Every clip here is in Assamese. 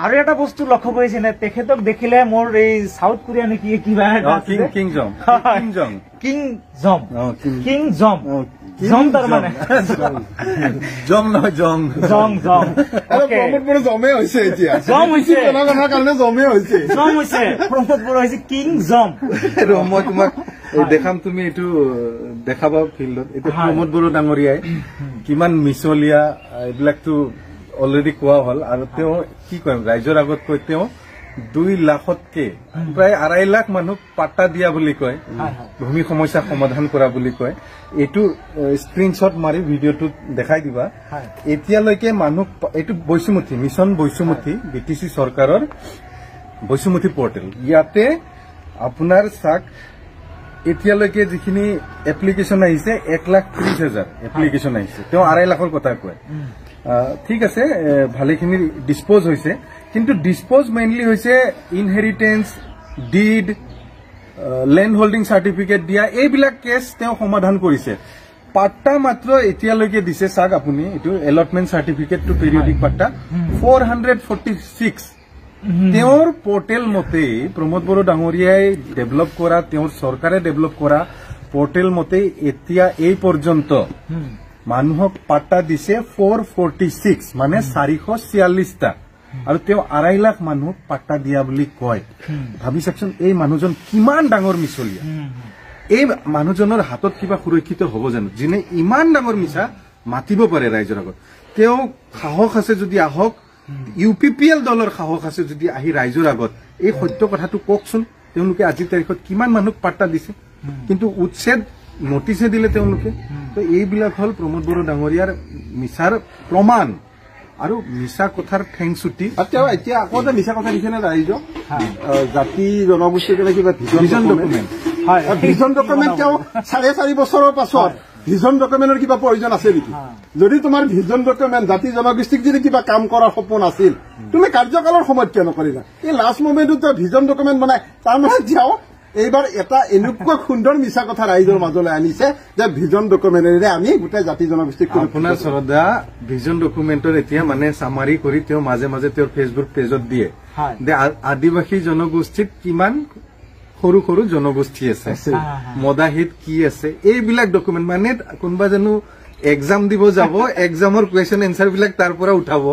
আৰু এটা বস্তু লক্ষ্য কৰিছে নে তেখেতক দেখিলে মোৰ এই সাউথ কোৰিয়া নেকি কিবা কিং জম জম তাৰ মানে জম নহয় জম প্ৰমোদ বড়ো জমে হৈছে এতিয়া জম হৈছে জনগণৰ কাৰণে জমে হৈছে প্ৰমোদ বড়ো হৈছে কিং জম মই তোমাক দেখাম তুমি এইটো দেখাবা ফিল্ডত এইটো প্ৰমোদ বড়ো ডাঙৰীয়াই কিমান মিছলিয়া এইবিলাকতো অলৰেডি কোৱা হল আৰু তেওঁ কি কয় ৰাইজৰ আগত কৈ তেওঁ 2 লাখতকে প্ৰায় 2.5 লাখ মানুহক পাট্টা দিয়া বুলি কয় ভূমি সমস্যা সমাধান কৰা বুলি কয় এইটো স্ক্ৰিনশ্বট মাৰি ভিডিঅ'টো দেখাই দিবা এতিয়ালৈকে মানুহ এইটো বৈশুমতি মিছন বৈশুমতি বিটিসি চৰকাৰৰ বৈশুমতি পৰ্টেল ইয়াতে আপোনাৰ সাক এতিয়ালৈকে যিখিনি এপ্লিকেশন আহিছে 1,30,000 এপ্লিকেশন আহিছে তেওঁ 2.5 লাখৰ কথা কয় ঠিক আছে ভালেখিনি ডিসপোজ হৈছে কিন্তু ডিসপোজ মেইনলি হৈছে inheritance did land holding certificate দিয়া এইবিলাক কেছ তেওঁ সমাধান কৰিছে পাট্টা মাত্ৰ এতিয়ালৈকে দিছে সাক আপুনি এটো এলটমেন্ট সাৰ্টিফিকেট টু পেৰিয়ডিক পাট্টা 446 তেওঁৰ পোৰ্টেল মতে প্ৰমোদ বড়ো ডাঙৰীয়াই ডেভেলপ কৰা তেওঁৰ চৰকাৰে ডেভেলপ কৰা পোৰ্টেল মতে এতিয়া এই পৰ্যন্ত মানুহক পাট্টা দিছে 446 মানে 446 টা আৰু তেওঁ 2.5 লাখ মানুহক পাট্টা দিয়া বুলি কয় ভাবি চাকচোন এই মানুহজন কিমান ডাঙৰ মিছলিয়া এই মানুহজনৰ হাতত কিবা সুৰক্ষিত হ'ব জানো যিনে ইমান ডাঙৰ মিছা মাতিব পাৰে ৰাইজৰ আগত তেওঁ সাহস আছে যদি আহক ইউপিপিএল দলৰ সাহস আছে যদি আহি ৰাইজৰ আগত এই সত্য কথাটো কওকচোন তেওঁলোকে আজিৰ তাৰিখত কিমান মানুহক পাট্টা দিছে কিন্তু উচ্ছেদ নোটিছে দিলে তেওঁলোকে তো এইবিলাক হল প্ৰমোদ বড়ো ডাঙৰীয়াৰ মিছাৰ প্ৰমাণ আৰু মিছা কথাৰ ঠেংচুটি এতিয়া আকৌ এটা মিছা কথা দিছে নে ৰাইজক জাতি জনগোষ্ঠীৰ কাৰণে কিবা ভিজন ডকুমেণ্ট হয় ভিজন ডকুমেণ্ট তেওঁ 4.5 বছৰৰ পাছত ভিজন ডকুমেণ্টৰ কিবা প্ৰয়োজন আছে নেকি যদি তোমাৰ ভিজন ডকুমেণ্ট জাতি জনগোষ্ঠীক যদি কিবা কাম কৰাৰ সপোন আছিল তুমি কাৰ্যকালৰ সময়ত কিয় নকৰিলা এই লাষ্ট মোমেণ্টত ভিজন ডকুমেণ্ট বনাই তাৰমানে যাও এইবাৰ এটা এনেকুৱা সুন্দৰ মিছা কথা ৰাইজৰ মাজলৈ আনিছে যে ভিজন ডকুমেণ্টেৰে আমি গোটেই জাতি জনগোষ্ঠীক আপোনাৰ শ্ৰদ্ধা ভিজন ডকুমেণ্টৰ এতিয়া মানে সামাৰি কৰি তেওঁ মাজে মাজে তেওঁৰ ফেচবুক পেজত দিয়ে যে আদিবাসী জনগোষ্ঠীত কিমান সৰু সৰু জনগোষ্ঠী আছে মদাহিত কি আছে এইবিলাক ডকুমেণ্ট মানে কোনোবা জানো এক্সাম দিব যাব এক্সামৰ কোৱেশ্চন এনসাৰ বিলাক তাৰ পৰা উঠাব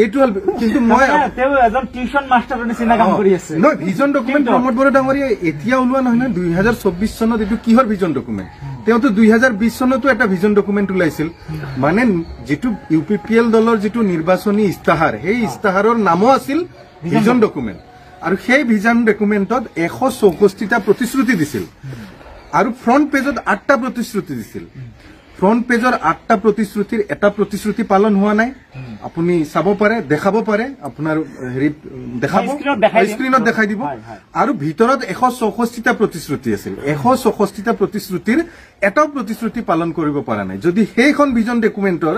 এইটো কিন্তু মই তেওঁ এজন টিউশন মাষ্টাৰৰ নিচিনা কাম কৰি আছে নহয় ভিজন ডকুমেণ্ট প্ৰমোদ বড়ো ডাঙৰীয়া এতিয়া ওলোৱা নহয় না 2024 চনত এইটো কিহৰ ভিজন ডকুমেণ্ট তেওঁতো 2020 চনতো এটা ভিজন ডকুমেণ্ট ওলাইছিল মানে যেটো ইউপিপিএল দলৰ যেটো নিৰ্বাচনী ইস্তাহাৰ সেই ইস্তাহাৰৰ নামো আছিল ভিজন ডকুমেণ্ট আৰু সেই ভিজন ডকুমেণ্টত 164টা প্ৰতিশ্ৰুতি দিছিল আৰু ফ্ৰন্ট পেজত 8টা প্ৰতিশ্ৰুতি দিছিল ফ্ৰন্ট পেজৰ 8টা প্ৰতিশ্ৰুতিৰ এটা প্ৰতিশ্ৰুতি পালন হোৱা নাই আপুনি চাব পাৰে দেখাব পাৰে আপোনাৰ হেৰি দেখাব স্ক্ৰিনত দেখাই দিব আৰু ভিতৰত 164টা প্ৰতিশ্ৰুতি আছিল 164টা প্ৰতিশ্ৰুতিৰ এটা প্ৰতিশ্ৰুতি পালন কৰিব পৰা নাই যদি সেইখন ভিজন ডকুমেণ্টৰ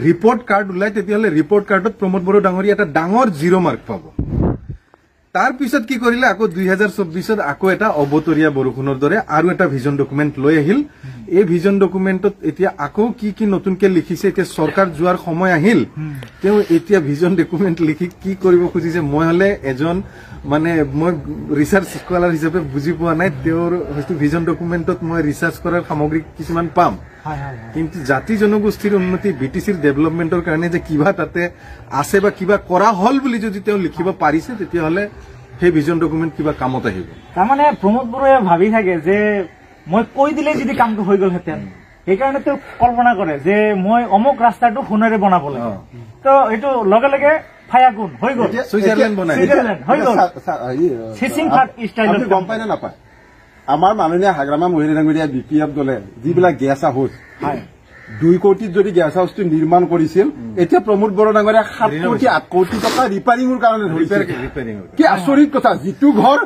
ৰিপৰ্ট কাৰ্ড ওলাই তেতিয়াহলে ৰিপৰ্ট কাৰ্ডত প্ৰমোদ বড়ো ডাঙৰীয়া এটা ডাঙৰ 0 মাৰ্ক পাব তাৰ পিছত কি কৰিলে আকৌ 2024ত আকৌ এটা অবতৰীয়া বৰষুণৰ দৰে আৰু এটা ভিজন ডকুমেণ্ট লৈ আহিল এই ভিজন ডকুমেণ্টত এতিয়া আকৌ কি কি নতুনকে লিখিছে এতিয়া চৰকাৰ যোৱাৰ সময় আহিল তেওঁ এতিয়া ভিজন ডকুমেণ্ট লিখি কি কৰিব খুজিছে মই হলে এজন মানে মই ৰিসাৰ্চ স্কলাৰ হিচাপে বুজি পোৱা নাই তেওঁৰ হয়তো ভিজন ডকুমেণ্টত মই ৰিসাৰ্চ কৰাৰ সামগ্ৰী কিছুমান পাম কিন্তু জাতি জনগোষ্ঠীৰ উন্নতি বিটিসিৰ ডেভেলপমেন্টৰ কাৰণে যে কিবা তাতে আছে বা কিবা কৰা হল বুলি যদি তেওঁ লিখিব পাৰিছে তেতিয়াহলে সেই ভিজন ডকুমেণ্ট কিবা কামত আহিব তাৰমানে প্ৰমোদ বড়োৱে ভাবি থাকে যে মই কৈ দিলে যদি কামটো হৈ গল হেতেন সেইকাৰণে তেওঁ কল্পনা কৰে যে মই অমুক ৰাস্তাটো সোণেৰে বনাব লাগে তো এইটো লগে লগে ফায়াগুন হৈ গল সুইজাৰলেণ্ড বনাই হৈ গল ফিচিং ফাট ষ্টাইলত গম পাই নাপায় আমাৰ মাননীয় হাগ্ৰামা মহিলা ডাঙৰীয়া বিপিএফ দলে যিবিলাক গেছ হাউচ 2 কোটিত যদি গেছ হাউচটো নিৰ্মাণ কৰিছিল এতিয়া প্ৰমোদ বড়ো ডাঙৰীয়া 7 কোটি 8 কোটি টকা ৰিপেয়াৰিঙৰ কাৰণে ধৰিছে কি আচৰিত কথা যিটো ঘৰ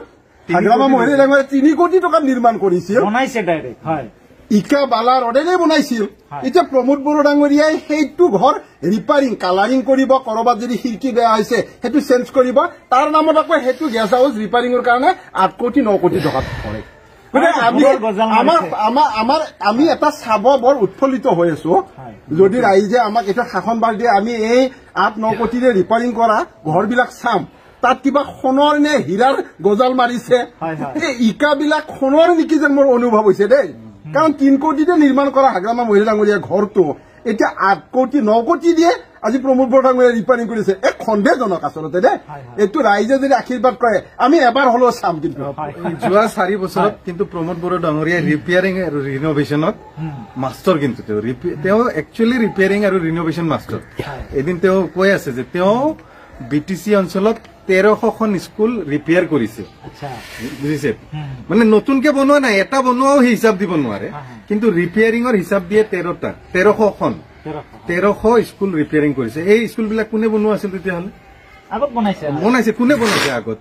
হাগ্ৰামা মহিলা ডাঙৰীয়া 3 কোটি টকা নিৰ্মাণ কৰিছিল বনাইছে ডাইৰেক্ট হয় ইকা বালা ৰডেৰে বনাইছিল এতিয়া প্ৰমোদ বড়ো ডাঙৰীয়াই সেইটো ঘৰ ৰিপেয়াৰিং কালাৰিং কৰিব কৰবাত যদি খিৰকি বেয়া হৈছে সেইটো চেঞ্জ কৰিব তাৰ নামত আকৌ সেইটো গেছ হাউচ ৰিপেয়াৰিঙৰ কাৰণে 8 কোটি 9 কোটি টকা পৰে আমি এটা চাব বৰ উৎফুল্লিত হৈ আছো যদি ৰাইজে আমাক এটা শাসনভাৰ দিয়ে আমি এই 8-9 কোটিৰে ৰিপেয়াৰিং কৰা ঘৰবিলাক চাম তাত কিবা সোণৰ নে হীৰাৰ গজাল মাৰিছে এই ইটাবিলাক সোণৰ নেকি যেন মোৰ অনুভৱ হৈছে দেই কাৰণ 3 কোটিতে নিৰ্মাণ কৰা হাগ্ৰামা মহিলা ডাঙৰীয়া ঘৰটো এতিয়া 8 কোটি 9 কোটি দিয়ে আজি প্ৰমোদ বৰা ডাঙৰীয়া ৰিপেয়াৰিং কৰিছে এক খণ্ডেজনক আচলতে দেই এইটো ৰাইজে যদি আশীৰ্বাদ কৰে আমি এবাৰ হলেও চাম কিন্তু যোৱা 4 বছৰত কিন্তু প্ৰমোদ বৰা ডাঙৰীয়া ৰিপেয়াৰিং আৰু ৰিনোভেশ্যনত মাষ্টাৰ কিন্তু তেওঁ একচুৱেলি ৰিপেয়াৰিং আৰু ৰিনোভেশ্যন মাষ্টাৰ এদিন তেওঁ কৈ আছে যে তেওঁ বিটিসি অঞ্চলত 1300খন স্কুল ৰিপেয়াৰ কৰিছে বুজিছে মানে নতুনকে বনোৱা নাই এটা বনোৱাও হিচাপ দিব নোৱাৰে কিন্তু ৰিপেয়াৰিঙৰ হিচাপ দিয়ে 1300খন 1300 স্কুল ৰিপেয়াৰিং কৰিছে এই স্কুলবিলাক কোনে বনোৱা আছিল তেতিয়াহ'লে আগত বনাইছে কোনে বনাইছে আগত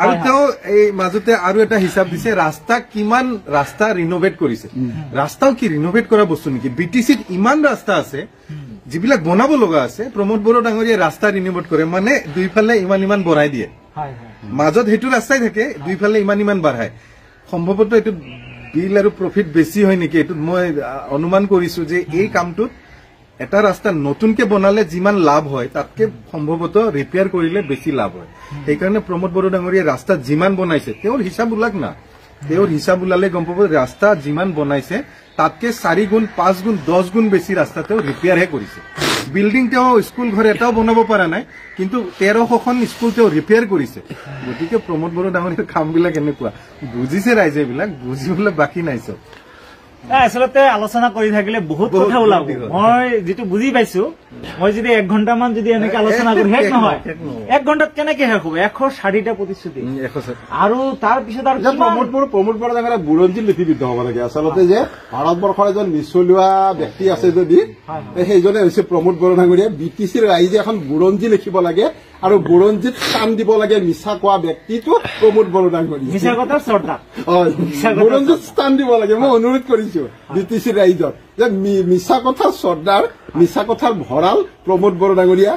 আৰু তেওঁ এই মাজতে আৰু এটা হিচাপ দিছে ৰাস্তা কিমান ৰাস্তা ৰিনোভেট কৰিছে ৰাস্তাও কি ৰিনোভেট কৰা বস্তু নেকি বিটিসিত ইমান ৰাস্তা আছে যিবিলাক বনাব লগা আছে প্ৰমোদ বৰা ডাঙৰীয়া ৰাস্তা ৰিনোভেট কৰে মানে দুইফালে ইমান বঢ়াই দিয়ে মাজত হেতু ৰাস্তাই থাকে দুইফালে ইমান বঢ়ায় সম্ভৱতঃ এটো বিল আৰু প্ৰফিট বেছি হয় নেকি এটো মই অনুমান কৰিছো যে এই কামটোত এটা ৰাস্তা নতুনকে বনালে যিমান লাভ হয় তাতকে সম্ভৱতঃ ৰিপেয়াৰ কৰিলে বেছি লাভ হয় এই কাৰণে প্ৰমোদ বৰা ডাঙৰীয়া ৰাস্তা যিমান বনাইছে তেওঁৰ হিচাপ উলাক না তেওঁৰ হিচাপ উলালে গম পাব ৰাস্তা যিমান বনাইছে তাতকে 4 গুণ 5 গুণ 10 গুণ বেছি ৰাস্তা তেওঁ ৰিপেয়াৰহে কৰিছে বিল্ডিং তেওঁ স্কুল ঘৰ এটাও বনাব পৰা নাই কিন্তু 1300খন স্কুল তেওঁ ৰিপেয়াৰ কৰিছে গতিকে প্ৰমোদ বৰা ডাঙৰীয়াৰ কামবিলাক এনেকুৱা বুজিছে ৰাইজে বিলাক বুজিবলৈ বাকি নাই সব আসলতে আলোচনা কৰি থাকিলে বহুত কথা ওলাব মই যেটো বুজি পাইছো মই যদি 1 ঘণ্টামান যদি এনেকে আলোচনা কৰো হেক নহয় 1 ঘণ্টাত কেনেকে হেক হ'ব 160টা প্ৰতিশ্ৰুতি আৰু তাৰ পিছত আৰু প্ৰমোদ বৰা ডাঙৰীয়া বুৰঞ্জী লিপিবদ্ধ হ'ব লাগে আচলতে যে ভাৰতবৰ্ষৰ এজন নিচলোৱা ব্যক্তি আছে যদি সেইজনে হৈছে প্ৰমোদ বৰা ডাঙৰীয়া বিটিসিৰ ৰাইজে এখন বুৰঞ্জী লিখিব লাগে আৰু বুৰঞ্জীত স্থান দিব লাগে মিছা কোৱা ব্যক্তিটো প্ৰমোদ বৰা ডাঙৰীয়া মিছা কথাৰ চৰ্দাৰ বুৰঞ্জীত স্থান দিব লাগে মই অনুৰোধ কৰিছো বিটিসিৰ ৰাইজৰ যে মিছা কথাৰ চৰ্দাৰ মিছা কথাৰ ভঁৰাল প্ৰমোদ বৰা ডাঙৰীয়া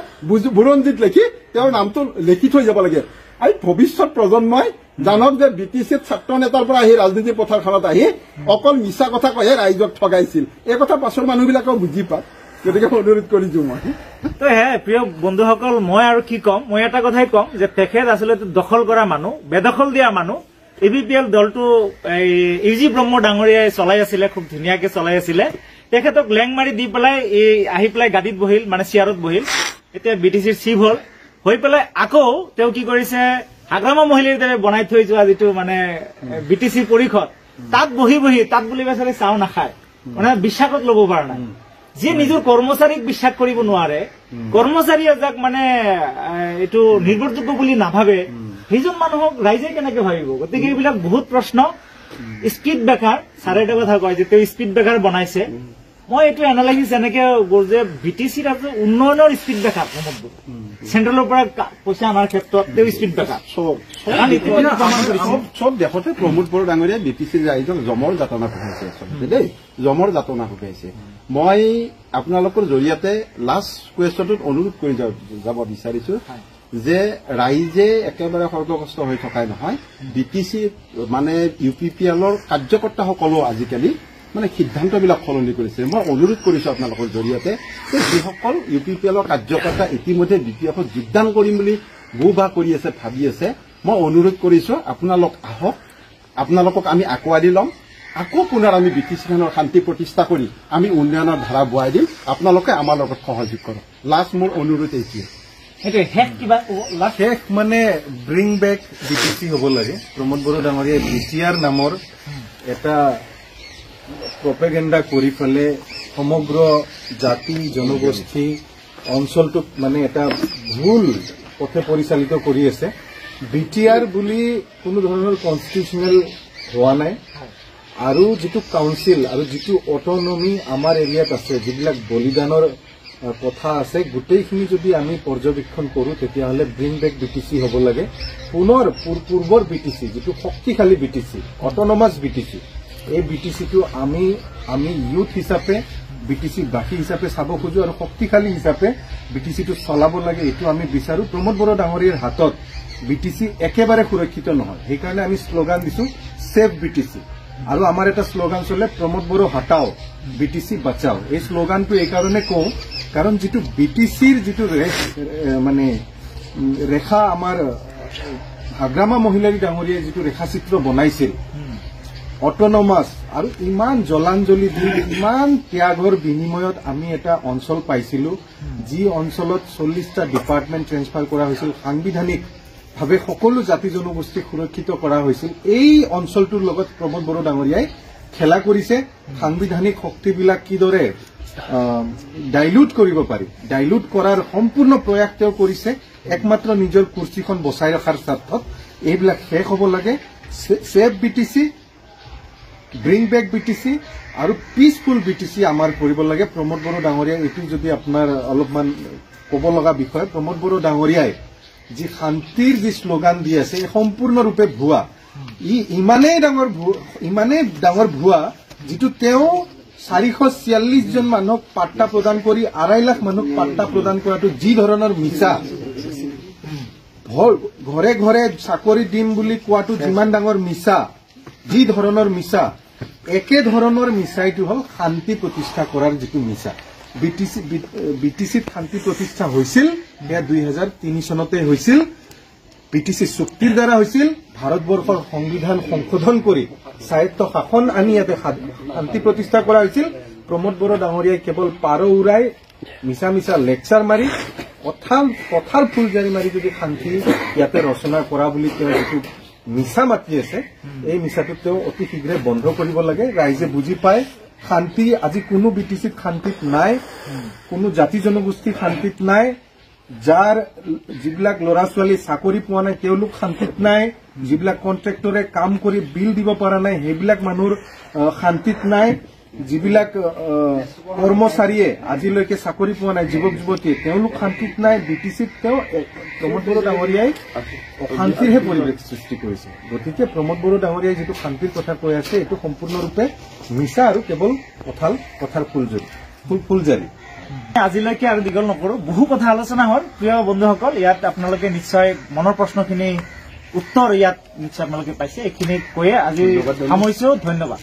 বুৰঞ্জীত লিখি তেওঁৰ নামটো লিখি থৈ যাব লাগে আৰু ভৱিষ্যত প্ৰজন্মই জানক যে বিটিসিৰ ছাত্ৰ নেতাৰ পৰা আহি ৰাজনীতি পথাৰখনত আহি অকল মিছা কথা কৈহে ৰাইজক ঠগাইছিল এই কথা পাছৰ মানুহবিলাকেও বুজি পায় গতিকে অনুৰোধ কৰিছো মই তো প্ৰিয় বন্ধুসকল মই আৰু কি কম মই এটা কথাই কম যে তেখেত আচলতে দখল কৰা মানুহ বেদখল দিয়া মানুহ এবিপিএল দলটো ইউজি ব্ৰহ্ম ডাঙৰীয়াই চলাই আছিলে খুব ধুনীয়াকে চলাই আছিলে তেখেতক লেং মাৰি দি পেলাই আহি পেলাই গাদীত বহিল মানে চিয়াৰত বহিল এতিয়া বিটিসিৰ চিফ হল হৈ পেলাই আকৌ তেওঁ কি কৰিছে হাগ্ৰামা মহিলাৰ দৰে বনাই থৈ যোৱা যিটো মানে বিটিসি পৰিষদ তাত বহি তাত বুলি বেচাৰে চাও নাখায় মানে বিশ্বাসত ল'ব পৰা নাই যে নিজৰ কৰ্মচাৰীক বিশ্বাস কৰিব নোৱাৰে কৰ্মচাৰীয়ে যাক মানে এইটো নিৰ্ভৰযোগ্য বুলি নাভাবে সেইজন মানুহক ৰাইজে কেনেকে ভাবিব গতিকে এইবিলাক বহুত প্ৰশ্ন স্পীড ব্ৰেকাৰ ছাৰে এটা কথা কয় যে তেওঁ স্পীড ব্ৰেকাৰ বনাইছে মই এইটো এনালাইচিছ এনেকে যে বিটিসিৰ আছে উন্নয়নৰ স্পীড ব্ৰেকাৰ চেন্ট্ৰেলৰ পৰা পইচা অনাৰ ক্ষেত্ৰত তেওঁ স্পীড ব্ৰেকাৰ সব দেশতে প্ৰমোদ বৰা ডাঙৰীয়া বিটিসিৰ ৰাইজক জমৰ যাতনা ভুগাইছে আচলতে দেই জমৰ যাতনা ভুগাইছে মই আপোনালোকৰ জৰিয়তে লাষ্ট কুৱেশ্যনটোত অনুৰোধ কৰি যাব বিচাৰিছো যে ৰাইজে একেবাৰে সৰ্বগ্ৰস্ত হৈ থকাই নহয় বিটিসি মানে ইউপিপিএলৰ কাৰ্যকৰ্তাসকলেও আজিকালি মানে সিদ্ধান্তবিলাক সলনি কৰিছে মই অনুৰোধ কৰিছো আপোনালোকৰ জৰিয়তে যে যিসকল ইউপিপিএলৰ কাৰ্যকৰ্তা ইতিমধ্যে বিটিএফত যোগদান কৰিম বুলি বুবা কৰি আছে ভাবি আছে মই অনুৰোধ কৰিছো আপোনালোক আহক আপোনালোকক আমি আঁকোৱালি ল'ম আকৌ পুনৰ আমি বিটিসিখনৰ শান্তি প্ৰতিষ্ঠা কৰি আমি উন্নয়নৰ ধাৰা বঢ়াই দিম আপোনালোকে আমাৰ লগত সহযোগ কৰক লাষ্ট মোৰ অনুৰোধ এইটোৱে শেষ মানে ব্ৰিং বেক বিটিসি হ'ব লাগে প্ৰমোদ বৰা ডাঙৰীয়া বিটিআৰ নামৰ এটা প্ৰপেগেণ্ডা কৰি ফেলে সমগ্ৰ জাতি জনগোষ্ঠী অঞ্চলটোক মানে এটা ভুল পথে পৰিচালিত কৰি আছে বিটিআৰ বুলি কোনো ধৰণৰ কনষ্টিটিউচনেল হোৱা নাই আৰু যিটো কাউন্সিল আৰু যিটো অটনমি আমাৰ এৰিয়াত আছে যিবিলাক বলিদানৰ কথা আছে গোটেইখিনি যদি আমি পৰ্যবেক্ষণ কৰোঁ তেতিয়াহ'লে ব্ৰিং বেক বিটিসি হ'ব লাগে পুনৰ পূৰ্বৰ বিটিসি যিটো শক্তিশালী বিটিসি অটনমাছ বিটিসি এই বিটিসিটো আমি ইউথ হিচাপে বিটিসি বাকী হিচাপে চাব খোজো আৰু শক্তিশালী হিচাপে বিটিসিটো চলাব লাগে এইটো আমি বিচাৰো প্ৰমোদ বড়ো ডাঙৰীয়াৰ হাতত বিটিসি একেবাৰে সুৰক্ষিত নহয় সেইকাৰণে আমি স্লোগান দিছো সেভ বিটিসি আৰু আমাৰ এটা স্লোগান চলে প্ৰমোদ বড়ো হটাও বিটিসি বাঁচাও এই স্লোগানটো এই কাৰণে কওঁ কাৰণ যেটো বিটিসিৰ যেটো মানে ৰেখা আমাৰ হাগ্ৰামা মহিলাৰী ডাঙৰীয়াই যেটো ৰেখাচিত্ৰ বনাইছিল অটোনমাস আৰু ইমান জলাঞ্জলি দি ইমান ত্যাগৰ বিনিময়ত আমি এটা অঞ্চল পাইছিলো যি অঞ্চলত 40টা ডিপাৰ্টমেণ্ট ট্ৰেন্সফাৰ কৰা হৈছিল সাংবিধানিক ভাবে সকলো জাতি জনগোষ্ঠী সুৰক্ষিত কৰা হৈছিল এই অঞ্চলটোৰ লগত প্ৰমোদ বড়ো ডাঙৰীয়াই খেলা কৰিছে সাংবিধানিক শক্তিবিলাক কিদৰে ডাইলুট কৰিব পাৰি ডাইলুট কৰাৰ সম্পূৰ্ণ প্ৰয়াস তেওঁ কৰিছে একমাত্ৰ নিজৰ কুৰ্চীখন বচাই ৰখাৰ স্বাৰ্থত এইবিলাক শেষ হ'ব লাগে save BTC bring back BTC আৰু পিসফুল বিটিসি আমাৰ কৰিব লাগে প্ৰমোদ বড়ো ডাঙৰীয়া এটো যদি আপোনাৰ অলপমান ক'ব লগা বিষয় প্ৰমোদ বড়ো ডাঙৰীয়াই যি শান্তিৰ যি স্লোগান দি আছে সম্পূৰ্ণৰূপে ভুৱা ইমানেই ডাঙৰ ভুৱা যিটো তেওঁ 446 জন মানুহক পাট্টা প্ৰদান কৰি 2.5 লাখ মানুহক পাট্টা প্ৰদান কৰাটো যি ধৰণৰ মিছা ঘৰে ঘৰে চাকৰি দিম বুলি কোৱাটো যিমান ডাঙৰ মিছা যি ধৰণৰ মিছা একে ধৰণৰ মিছাইটো হল শান্তি প্ৰতিষ্ঠা কৰাৰ যিটো মিছা বিটিসিত শান্তি প্ৰতিষ্ঠা হৈছিল এয়া 2003 চনতে হৈছিল বিটিসি চুক্তিৰ দ্বাৰা হৈছিল ভাৰতবৰ্ষৰ সংবিধান সংশোধন কৰি স্বায়ত্ত শাসন আনি ইয়াতে শান্তি প্ৰতিষ্ঠা কৰা হৈছিল প্ৰমোদ বড়ো ডাঙৰীয়াই কেৱল পাৰ উৰাই মিছা মিছা লেকচাৰ মাৰি কথাৰ ফুলজাৰি মাৰি যদি শান্তি ইয়াতে ৰচনা কৰা বুলি তেওঁ যিটো মিছা মাতি আছে এই মিছাটো তেওঁ অতি শীঘ্ৰে বন্ধ কৰিব লাগে ৰাইজে বুজি পায় শান্তি আজি কোনো বিটিসিত শান্তিত নাই কোনো জাতি জনগোষ্ঠী শান্তিত নাই যাৰ যিবিলাক ল'ৰা ছোৱালী চাকৰি পোৱা নাই তেওঁলোক শান্তিত নাই যিবিলাক কন্ট্ৰেক্টৰে কাম কৰি বিল দিব পৰা নাই সেইবিলাক মানুহৰ শান্তিত নাই যিবিলাক কৰ্মচাৰীয়ে আজিলৈকে চাকৰি পোৱা নাই যুৱক যুৱতীয়ে তেওঁলোক শান্তিত নাই বিটিসিত তেওঁ প্ৰমোদ বড়ো ডাঙৰীয়াই অশান্তিৰহে পৰিৱেশ সৃষ্টি কৰিছে গতিকে প্ৰমোদ বড়ো ডাঙৰীয়াই যিটো শান্তিৰ কথা কৈ আছে এইটো সম্পূৰ্ণৰূপে মিছা আৰু কেৱল কথাৰ ফুলজাৰি আজিলৈকে আৰু দীঘল নকৰো বহু কথা আলোচনা হ'ল প্ৰিয় বন্ধুসকল ইয়াত আপোনালোকে নিশ্চয় মনৰ প্ৰশ্নখিনি উত্তৰ ইয়াত নিশ্চয় আপোনালোকে পাইছে এইখিনি কৈয়ে আজি সামৰিছো ধন্যবাদ